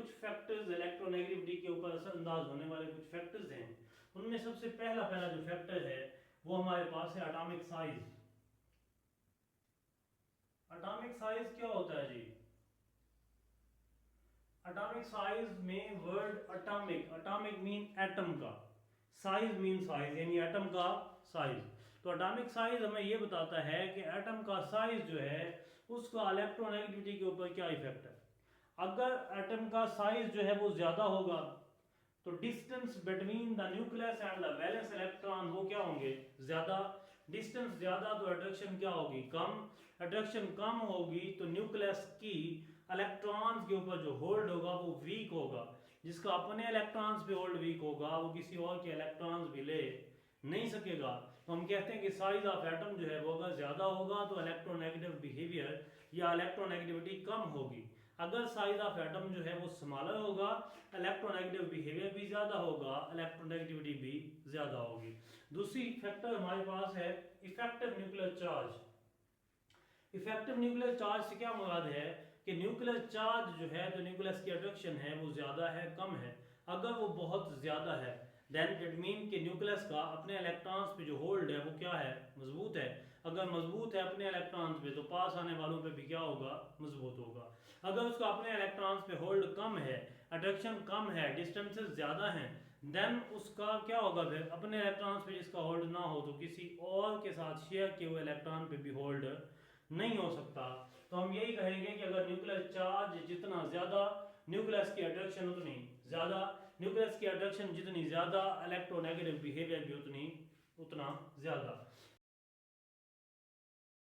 कुछ factors electronegativity के ऊपर असरअंदाज होने वाले कुछ फैक्टर्स हैं। उनमें सबसे पहला जो फैक्टर है वो हमारे पास है एटॉमिक साइज। एटॉमिक साइज क्या होता है जी? एटॉमिक साइज में word atomic, atomic mean atom का, साइज मीन साइज यानी एटम का साइज। तो एटॉमिक साइज हमें यह बताता है कि एटम का साइज जो है उसका इलेक्ट्रोनेगेटिविटी के ऊपर क्या इफेक्ट है। अगर एटम का साइज जो है वो ज्यादा होगा तो distance between the nucleus and the valence electron वो क्या होंगे? ज्यादा। डिस्टेंस ज्यादा तो अट्रैक्शन क्या होगी? कम। अट्रैक्शन कम होगी तो न्यूक्लियस की इलेक्ट्रॉन्स के ऊपर जो होल्ड होगा वो वीक होगा। जिसका अपने इलेक्ट्रॉन्स पे होल्ड वीक होगा वो किसी और के इलेक्ट्रॉन्स भी ले नहीं सकेगा। तो हम कहते हैं कि साइज ऑफ एटम जो है वो अगर ज्यादा होगा तो इलेक्ट्रोनेगेटिव बिहेवियर या इलेक्ट्रोनेगेटिविटी कम होगी। अगर साइज ऑफ एटम जो है वो स्मॉलर होगा, इलेक्ट्रोनेगेटिव बिहेवियर भी ज्यादा होगा, इलेक्ट्रोनेगेटिविटी भी ज्यादा होगी। दूसरी फैक्टर हमारे पास है effective nuclear charge. Effective nuclear charge से क्या मुराद है कि न्यूक्लियर चार्ज जो है, तो न्यूक्लियस की अट्रैक्शन है वो ज्यादा है कम है। अगर वो बहुत ज्यादा है देन इट मीन कि न्यूक्लियस का अपने इलेक्ट्रॉन्स पे जो होल्ड है वो क्या है? मजबूत है। अगर मजबूत है अपने इलेक्ट्रॉन्स पे तो पास आने वालों पे भी क्या होगा? मजबूत होगा। अगर उसका अपने इलेक्ट्रॉन्स पे होल्ड कम है, अट्रैक्शन कम है, डिस्टेंसेस ज्यादा हैं, देन उसका क्या होगा? फिर अपने इलेक्ट्रॉन्स पे जिसका होल्ड ना हो तो किसी और के साथ शेयर किए हुए इलेक्ट्रॉन पे भी होल्ड नहीं हो सकता। तो हम यही कहेंगे कि अगर न्यूक्लियर चार्ज जितना ज्यादा, न्यूक्लियस की अट्रैक्शन उतनी ज्यादा, न्यूक्लियस की अट्रैक्शन जितनी ज्यादा, इलेक्ट्रोनेगेटिव बिहेवियर भी उतना ज्यादा।